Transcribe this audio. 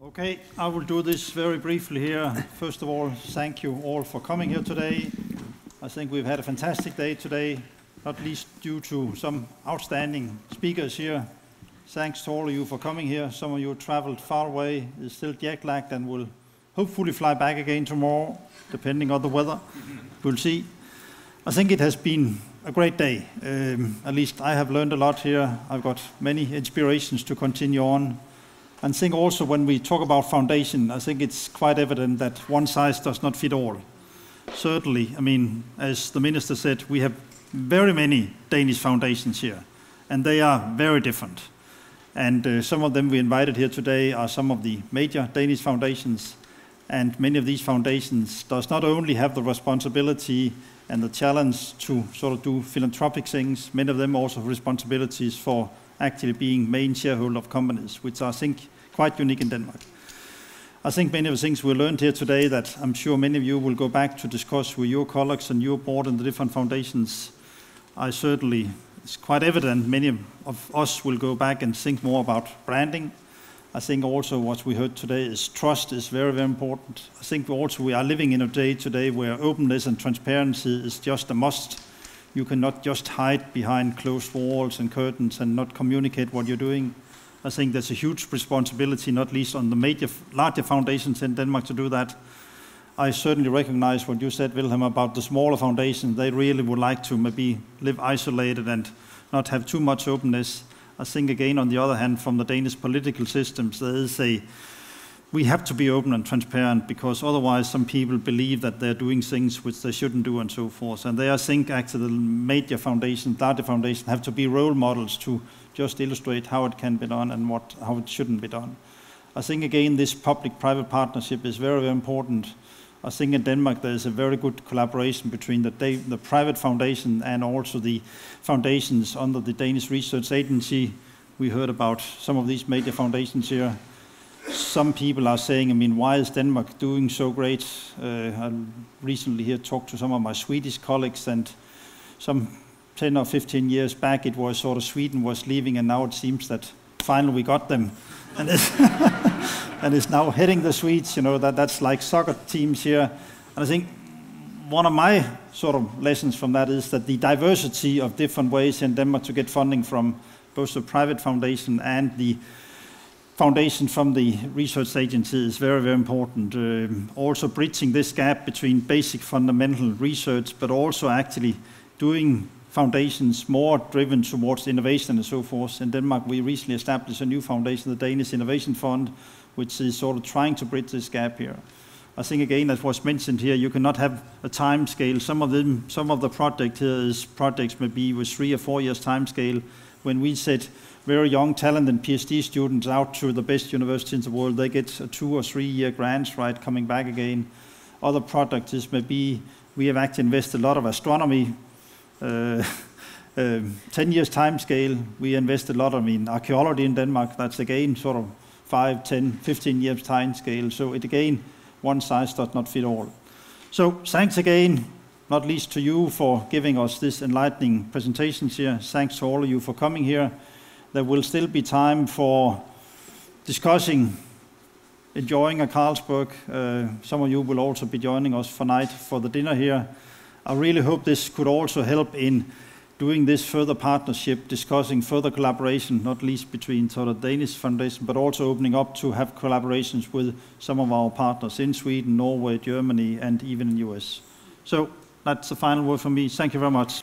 Okay, I will do this very briefly here. First of all, thank you all for coming here today. I think we've had a fantastic day today, not least due to some outstanding speakers here. Thanks to all of you for coming here. Some of you traveled far away, is still jet-lagged, and will hopefully fly back again tomorrow, depending on the weather. We'll see. I think it has been a great day. At least I have learned a lot here. I've got many inspirations to continue on. And I think also when we talk about foundation, I think it's quite evident that one size does not fit all. Certainly, I mean, as the minister said, we have very many Danish foundations here, and they are very different. And some of them we invited here today are some of the major Danish foundations, and many of these foundations does not only have the responsibility and the challenge to sort of do philanthropic things, many of them also have responsibilities for actually being main shareholder of companies, which I think quite unique in Denmark. I think many of the things we learned here today that I'm sure many of you will go back to discuss with your colleagues and your board and the different foundations. It's quite evident many of us will go back and think more about branding. I think also what we heard today is trust is very, very important. I think also we are living in a day today where openness and transparency is just a must. You cannot just hide behind closed walls and curtains and not communicate what you're doing. I think there's a huge responsibility, not least on the larger foundations in Denmark, to do that. I certainly recognize what you said, Wilhelm, about the smaller foundations. They really would like to maybe live isolated and not have too much openness. I think, again, on the other hand, from the Danish political systems, we have to be open and transparent, because otherwise some people believe that they're doing things which they shouldn't do and so forth. And I think actually the major foundations, larger foundations, have to be role models to just illustrate how it can be done and how it shouldn't be done. I think, again, this public-private partnership is very, very important. I think in Denmark there's a very good collaboration between the private foundation and also the foundations under the Danish Research Agency. We heard about some of these major foundations here. Some people are saying, I mean, why is Denmark doing so great? I recently here talked to some of my Swedish colleagues, and some 10 or 15 years back it was sort of Sweden was leaving, and now it seems that finally we got them. And it's now heading the Swedes, that's like soccer teams here. And I think one of my sort of lessons from that is that the diversity of different ways in Denmark to get funding from both the private foundation and the foundation from the research agency is very, very important. Also bridging this gap between basic fundamental research, but also actually doing foundations more driven towards innovation and so forth. In Denmark, we recently established a new foundation, the Danish Innovation Fund, which is sort of trying to bridge this gap here. I think, again, as was mentioned here, you cannot have a time scale. Some of the project here is projects maybe with 3 or 4 years time scale. When we set very young, talented PhD students out to the best universities in the world, they get a 2 or 3 year grants, right, coming back again. Other projects is maybe, we have actually invested a lot of astronomy, 10 years time scale. We invested a lot of archaeology in Denmark. That's again sort of 5, 10, 15 years time scale. So it again, one size does not fit all. So thanks again, not least to you for giving us this enlightening presentations here. Thanks to all of you for coming here. There will still be time for discussing, enjoying a Carlsberg. Some of you will also be joining us for night for the dinner here. I really hope this could also help in doing this further partnership, discussing further collaboration, not least between sort of Danish foundation, but also opening up to have collaborations with some of our partners in Sweden, Norway, Germany, and even in the US. So that's the final word from me. Thank you very much.